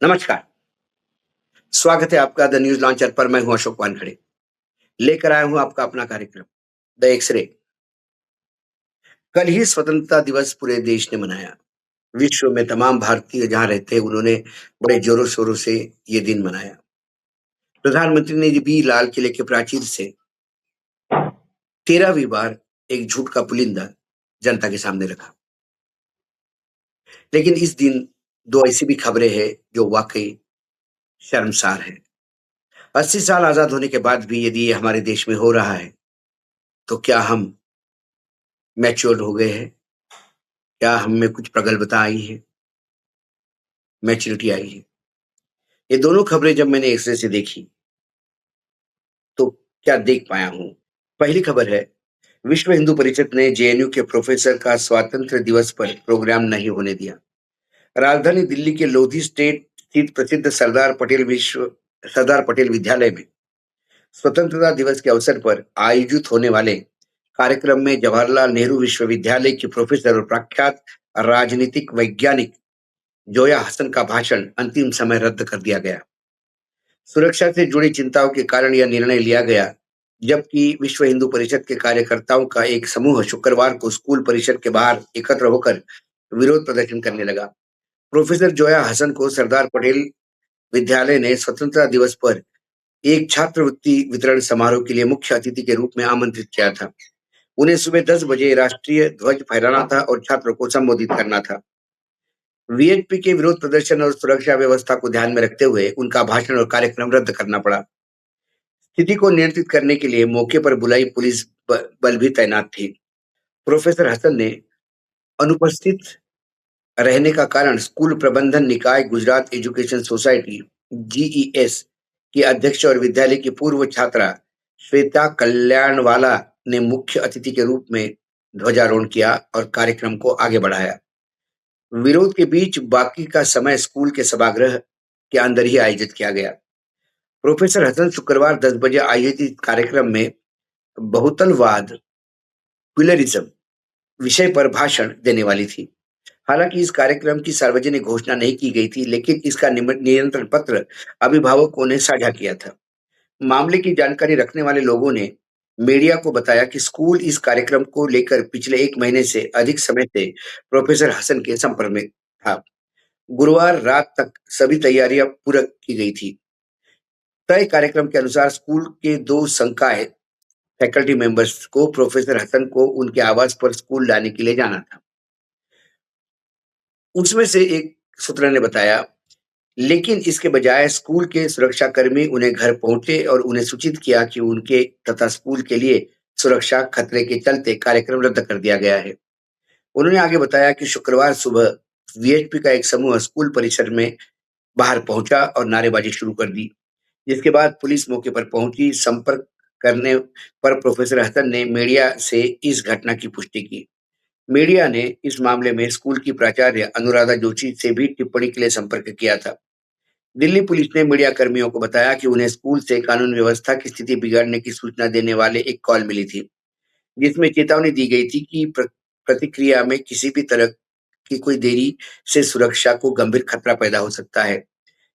नमस्कार, स्वागत है आपका द न्यूज़ लॉन्चर पर। मैं हूँ अशोक वानखड़े। लेकर आया हूँ आपका अपना कार्यक्रम, द एक्स-रे। कल ही स्वतंत्रता दिवस पूरे देश ने मनाया। विश्व में तमाम भारतीय जहाँ रहते हैं, उन्होंने बड़े ज़ोरों-शोरों से ये दिन मनाया। प्रधानमंत्री ने भी लाल किले के प्राचीर से 13वीं बार एक झूठ का पुलिंदा जनता के सामने रखा। लेकिन इस दिन 2 ऐसी भी खबरें हैं जो वाक़ई शर्मसार हैं। 80 साल आज़ाद होने के बाद भी यदि ये हमारे देश में हो रहा है, तो क्या हम मैच्योर्ड हो गए हैं? क्या हम में कुछ प्रगल्भता आई है, मैच्योरिटी आई है? ये दोनों खबरें जब मैंने एक्स-रे से देखी, तो क्या देख पाया हूँ? पहली खबर है, विश्व हिंदू परिषद ने जेएनयू के प्रोफेसर का स्वातंत्र्य दिवस पर प्रोग्राम नहीं होने दिया। राजधानी दिल्ली के लोधी स्टेट स्थित प्रसिद्ध सरदार पटेल विद्यालय में स्वतंत्रता दिवस के अवसर पर आयोजित होने वाले कार्यक्रम में जवाहरलाल नेहरू विश्वविद्यालय की प्रोफेसर और प्रख्यात राजनीतिक वैज्ञानिक जोया हसन का भाषण अंतिम समय रद्द कर दिया गया। सुरक्षा से जुड़ी चिंताओं के कारण यह निर्णय लिया गया, जबकि विश्व हिंदू परिषद के कार्यकर्ताओं का एक समूह शुक्रवार को स्कूल परिसर के बाहर एकत्र होकर विरोध प्रदर्शन करने लगा। प्रोफेसर जोया हसन को सरदार पटेल विद्यालय ने स्वतंत्रता दिवस पर एक छात्रवृत्ति वितरण समारोह के लिए मुख्य अतिथि के रूप में आमंत्रित किया था। उन्हें सुबह 10 बजे राष्ट्रीय ध्वज फहराना था और छात्रों को संबोधित करना था। वीएचपी के विरोध प्रदर्शन और सुरक्षा व्यवस्था को ध्यान में रखते हुए उनका भाषण और कार्यक्रम रद्द करना पड़ा। स्थिति को नियंत्रित करने के लिए मौके पर बुलाई पुलिस बल भी तैनात थी। प्रोफेसर हसन ने अनुपस्थित रहने का कारण स्कूल प्रबंधन निकाय गुजरात एजुकेशन सोसाइटी जीईएस की अध्यक्ष और विद्यालय की पूर्व छात्रा श्वेता कल्याणवाला ने मुख्य अतिथि के रूप में ध्वजारोहण किया और कार्यक्रम को आगे बढ़ाया। विरोध के बीच बाकी का समय स्कूल के सभागृह के अंदर ही आयोजित किया गया। प्रोफेसर हसन शुक्रवार 10 बजे आयोजित कार्यक्रम में बहुतलवाद प्लुरलिज्म विषय पर भाषण देने वाली थी। हालांकि इस कार्यक्रम की सार्वजनिक घोषणा नहीं की गई थी, लेकिन इसका नियंत्रण पत्र अभिभावकों ने साझा किया था। मामले की जानकारी रखने वाले लोगों ने मीडिया को बताया कि स्कूल इस कार्यक्रम को लेकर पिछले 1 महीने से अधिक समय से प्रोफेसर हसन के संपर्क में था। गुरुवार रात तक सभी तैयारियां पूरी की गई थी। तय कार्यक्रम के अनुसार स्कूल के 2 संकाय फैकल्टी मेंबर्स को प्रोफेसर हसन को उनके आवास पर स्कूल लाने के लिए जाना था। उसमें से एक सूत्र ने बताया, लेकिन इसके बजाय स्कूल के सुरक्षाकर्मी उन्हें घर पहुंचे और उन्हें सूचित किया कि उनके तथा स्कूल के लिए सुरक्षा खतरे के चलते कार्यक्रम रद्द कर दिया गया है। उन्होंने आगे बताया कि शुक्रवार सुबह वीएचपी का एक समूह स्कूल परिसर में बाहर पहुंचा और नारेबाजी शुरू कर दी, जिसके बाद पुलिस मौके पर पहुंची। संपर्क करने पर प्रोफेसर हसन ने मीडिया से इस घटना की पुष्टि की। मीडिया ने इस मामले में स्कूल की प्राचार्य अनुराधा जोशी से भी टिप्पणी के लिए संपर्क किया था। दिल्ली पुलिस ने मीडिया कर्मियों को बताया कि उन्हें स्कूल से कानून व्यवस्था की स्थिति बिगड़ने की सूचना देने वाले एक कॉल मिली थी, जिसमें चेतावनी दी गई थी कि प्रतिक्रिया में किसी भी तरह की कोई देरी से सुरक्षा को गंभीर खतरा पैदा हो सकता है।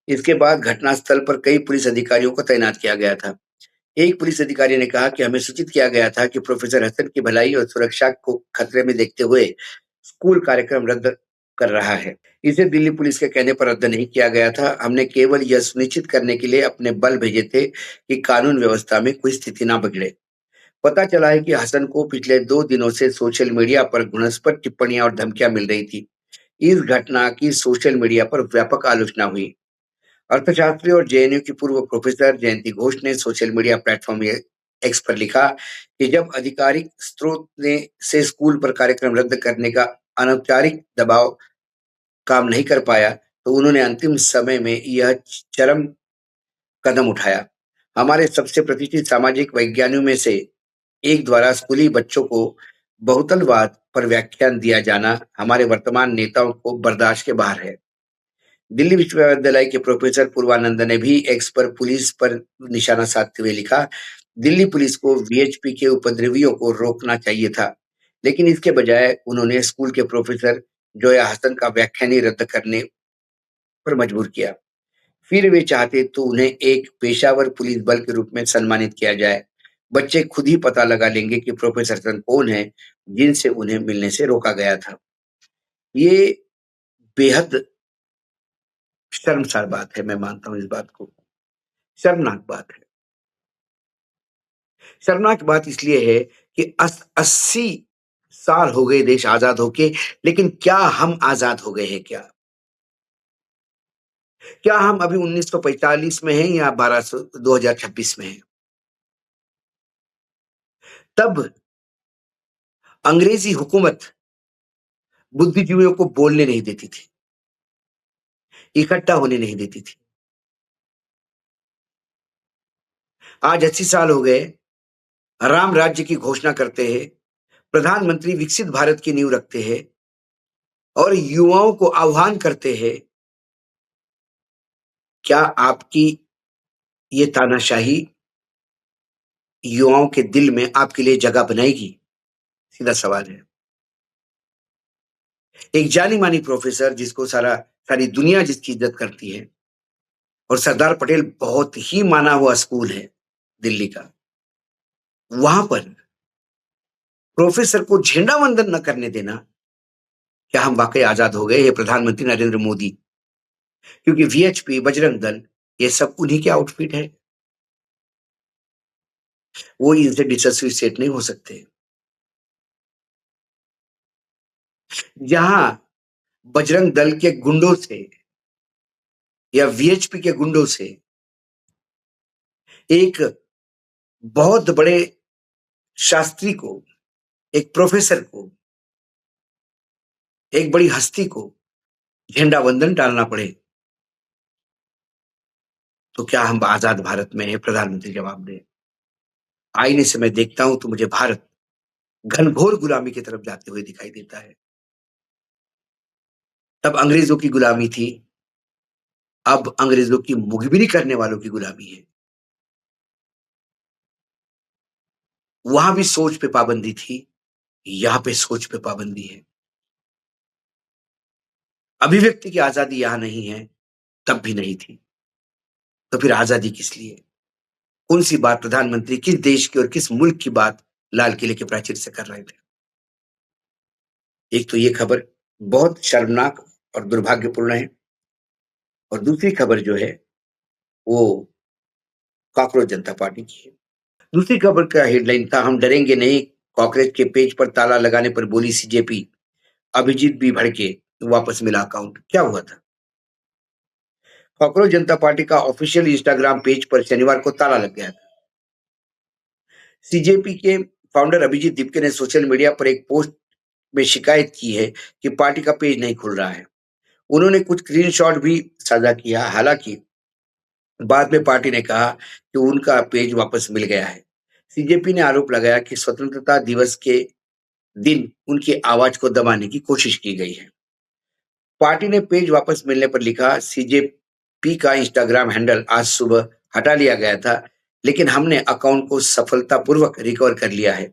इसके बाद घटनास्थल पर कई पुलिस अधिकारियों को तैनात किया गया था। एक पुलिस अधिकारी ने कहा कि हमें सूचित किया गया था कि प्रोफेसर हसन की भलाई और सुरक्षा को खतरे में देखते हुए स्कूल कार्यक्रम रद्द कर रहा है। इसे दिल्ली पुलिस के कहने पर रद्द नहीं किया गया था। हमने केवल यह सुनिश्चित करने के लिए अपने बल भेजे थे कि कानून व्यवस्था में कोई स्थिति ना बिगड़े। पता चला है कि हसन को पिछले 2 दिनों से सोशल मीडिया पर घृणास्पद टिप्पणियां और धमकियां मिल रही थी। इस घटना की सोशल मीडिया पर व्यापक आलोचना हुई। अर्थशास्त्री और जेएनयू की पूर्व प्रोफेसर जयंती घोष ने सोशल मीडिया प्लेटफॉर्म एक्स पर लिखा कि जब आधिकारिक स्रोत ने से स्कूल पर कार्यक्रम रद्द करने का अनौपचारिक दबाव काम नहीं कर पाया, तो उन्होंने अंतिम समय में यह चरम कदम उठाया। हमारे सबसे प्रतिष्ठित सामाजिक वैज्ञानिकों में से एक द्वारा स्कूली बच्चों को बहुतलवाद पर व्याख्यान दिया जाना हमारे वर्तमान नेताओं को बर्दाश्त के बाहर है। दिल्ली विश्वविद्यालय के प्रोफेसर पूर्वानंद ने भी एक्स पर पुलिस पर निशाना साधते हुए लिखा, दिल्ली पुलिस को वीएचपी के उपद्रवियों को रोकना चाहिए था, लेकिन इसके बजाय उन्होंने स्कूल के प्रोफेसर जोया हसन का व्याख्यान ही रद्द करने पर मजबूर किया। फिर वे चाहते तो उन्हें एक पेशावर पुलिस बल के रूप में सम्मानित किया जाए। बच्चे खुद ही पता लगा लेंगे कि प्रोफेसर सन कौन है, जिनसे उन्हें मिलने से रोका गया था। ये बेहद शर्मसार बात है, मैं मानता हूँ इस बात को। शर्मनाक बात है। शर्मनाक बात इसलिए है कि 80 साल हो गए देश आज़ाद होके, लेकिन क्या हम आज़ाद हो गए हैं क्या? क्या हम अभी 1945 में हैं या 2026 में हैं? तब अंग्रेज़ी हुकूमत बुद्धिजीवियों को बोलने नहीं देती थी, इकट्ठा होने नहीं देती थी। आज 80 साल हो गए, राम राज्य की घोषणा करते हैं, प्रधानमंत्री विकसित भारत की नींव रखते हैं और युवाओं को आह्वान करते हैं, क्या आपकी ये तानाशाही युवाओं के दिल में आपके लिए जगह बनाएगी? सीधा सवाल है। एक जानी-मानी प्रोफ़ेसर जिसको सारी दुनिया जिसकी इज़्ज़त करती है और सरदार पटेल बहुत ही माना हुआ स्कूल है, दिल्ली का। वहाँ पर प्रोफ़ेसर को झंडा वंदन न करने देना, क्या हम वाक़ई आज़ाद हो गए? ये प्रधानमंत्री नरेंद्र मोदी, क्योंकि वीएचपी, बजरंग दल, ये सब उन्हीं के आउटफिट है। वो इनसे डिसोसिएट नहीं हो सकते। जहाँ बजरंग दल के गुंडों से या वीएचपी के गुंडों से एक बहुत बड़े शास्त्री को, एक प्रोफ़ेसर को, एक बड़ी हस्ती को झंडा वंदन डालना पड़े, तो क्या हम आज़ाद भारत में हैं? प्रधानमंत्री जवाब दें। आईने से मैं देखता हूँ तो मुझे भारत घनघोर गुलामी की तरफ जाते हुए दिखाई देता है। तब अंग्रेज़ों की गुलामी थी, अब अंग्रेज़ों की मुखबिरी करने वालों की गुलामी है। वहाँ भी सोच पे पाबंदी थी, यहाँ पे सोच पे पाबंदी है। अभिव्यक्ति की आज़ादी यहाँ नहीं है, तब भी नहीं थी। तो फिर आज़ादी किस लिए? कौन-सी बात प्रधानमंत्री किस देश की और किस मुल्क की बात लाल किले के प्राचीर से कर रहे थे? एक तो ये खबर बहुत शर्मनाक और दुर्भाग्यपूर्ण है और दूसरी खबर जो है, वो कॉकरोच जनता पार्टी की है। दूसरी खबर का हेडलाइन था, हम डरेंगे नहीं, कॉकरोच के पेज पर ताला लगाने पर बोली सीजेपी, अभिजीत भी भड़के, वापस मिला अकाउंट। क्या हुआ था? कॉकरोच जनता पार्टी का ऑफिशियल इंस्टाग्राम पेज पर शनिवार को ताला लग गया था। सीजेपी के फाउंडर अभिजीत दीपके ने सोशल मीडिया पर एक पोस्ट में शिकायत की है कि पार्टी का पेज नहीं खुल रहा है। उन्होंने कुछ स्क्रीनशॉट भी साझा किया, हालांकि बाद में पार्टी ने कहा कि उनका पेज वापस मिल गया है। सीजेपी ने आरोप लगाया कि स्वतंत्रता दिवस के दिन उनकी आवाज को दबाने की कोशिश की गई है। पार्टी ने पेज वापस मिलने पर लिखा, सीजेपी का इंस्टाग्राम हैंडल आज सुबह हटा लिया गया था, लेकिन हमने अकाउंट को सफलतापूर्वक रिकवर कर लिया है।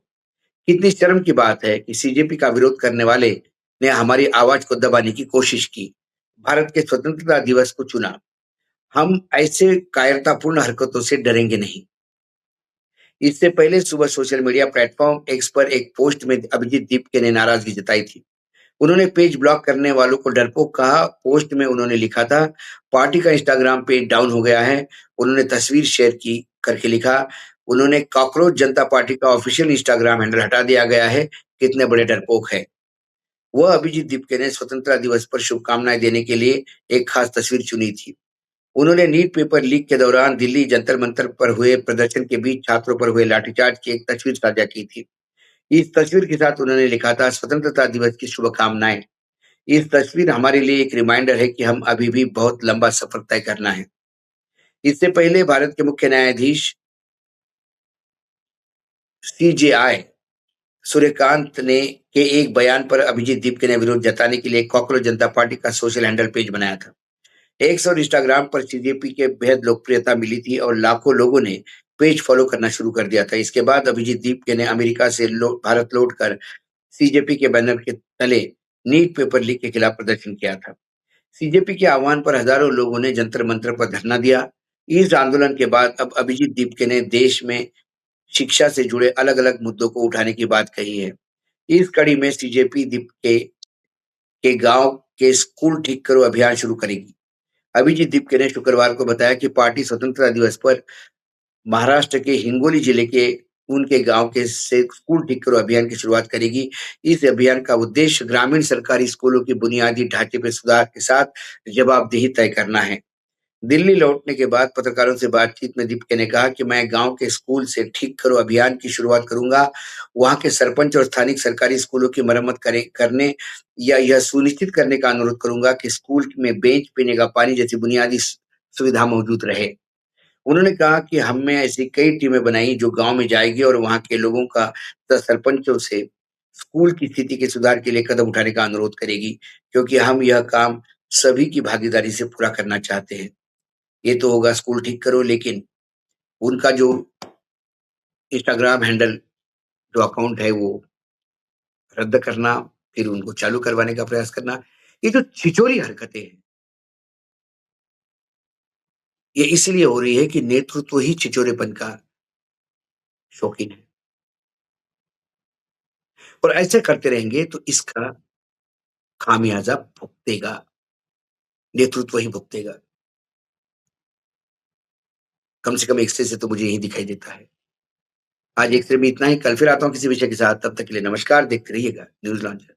कितनी शर्म की बात है कि सीजेपी का विरोध करने वाले ने हमारी आवाज को दबाने की कोशिश की, भारत के स्वतंत्रता दिवस को चुना। हम ऐसे कायरतापूर्ण हरकतों से डरेंगे नहीं। इससे पहले सुबह सोशल मीडिया प्लेटफॉर्म एक्स पर एक पोस्ट में अभिजीत दीपके ने नाराजगी जताई थी। उन्होंने पेज ब्लॉक करने वालों को डरपोक कहा। पोस्ट में उन्होंने लिखा था, पार्टी का इंस्टाग्राम पेज डाउन हो गया है। उन्होंने तस्वीर शेयर की करके लिखा, उन्होंने कॉकरोच जनता पार्टी का ऑफिशियल इंस्टाग्राम हैंडल हटा दिया गया है, कितने बड़े डरपोक है। वह अभिजीत दीपके ने स्वतंत्रता दिवस पर शुभकामनाएं देने के लिए एक खास तस्वीर चुनी थी। उन्होंने नीट पेपर लीक के दौरान दिल्ली जंतर मंतर पर हुए प्रदर्शन के बीच छात्रों पर हुए लाठीचार्ज की एक तस्वीर साझा की थी। इस तस्वीर के साथ उन्होंने लिखा था, स्वतंत्रता दिवस की शुभकामनाएं। इस तस्वीर हमारे लिए एक रिमाइंडर है कि हम अभी भी बहुत लंबा सफर तय करना है। इससे पहले भारत के मुख्य न्यायाधीश सीजेआई सूर्यकांत ने के एक बयान पर अभिजीत दीपके ने विरोध जताने के लिए कॉकरोच जनता पार्टी का सोशल हैंडल पेज बनाया था। एक्स और इंस्टाग्राम पर सीजेपी के बेहद लोकप्रियता मिली थी और लाखों लोगों ने पेज फॉलो करना शुरू कर दिया था। इसके बाद अभिजीत दीपके ने अमेरिका से भारत लौटकर सीजेपी के बैनर के तले नीट पेपर लीक के खिलाफ प्रदर्शन किया था। सीजेपी के आह्वान पर हजारों लोगों ने जंतर मंतर पर धरना दिया। इस आंदोलन के बाद अब अभिजीत दीपके ने देश में शिक्षा से जुड़े अलग अलग मुद्दों को उठाने की बात कही है। इस कड़ी में सीजेपी दीपके के गांव के स्कूल ठीक करो अभियान शुरू करेगी। अभिजीत दीपके ने शुक्रवार को बताया कि पार्टी स्वतंत्रता दिवस पर महाराष्ट्र के हिंगोली जिले के उनके गांव के से स्कूल ठीक करो अभियान की शुरुआत करेगी। इस अभियान का उद्देश्य ग्रामीण सरकारी स्कूलों की बुनियादी ढांचे में सुधार के साथ जवाबदेही तय करना है। दिल्ली लौटने के बाद पत्रकारों से बातचीत में दीपके ने कहा कि मैं गांव के स्कूल से ठीक करो अभियान की शुरुआत करूंगा। वहां के सरपंच और स्थानिक सरकारी स्कूलों की मरम्मत करने या यह सुनिश्चित करने का अनुरोध करूंगा कि स्कूल में बेंच, पीने का पानी जैसी बुनियादी सुविधा मौजूद रहे। उन्होंने कहा कि हमने ऐसी कई टीमें बनाई जो गांव में जाएगी और वहां के लोगों का तथा सरपंचों से स्कूल की स्थिति के सुधार के लिए कदम उठाने का अनुरोध करेगी, क्योंकि हम यह काम सभी की भागीदारी से पूरा करना चाहते हैं। ये तो होगा स्कूल ठीक करो, लेकिन उनका जो इंस्टाग्राम हैंडल, जो अकाउंट है वो रद्द करना, फिर उनको चालू करवाने का प्रयास करना, ये जो छिचोरी हरकतें हैं, ये इसलिए हो रही है कि नेतृत्व ही छिचोरेपन का शौकीन है। और ऐसे करते रहेंगे तो इसका खामियाजा भुगतेगा, नेतृत्व ही भुगतेगा। कम से कम एक्स-रे से तो मुझे यही दिखाई देता है। आज एक्स-रे में इतना ही, कल फिर आता हूँ किसी विषय के साथ, तब तक के लिए नमस्कार, देखते रहिएगा न्यूज़ लॉन्चर।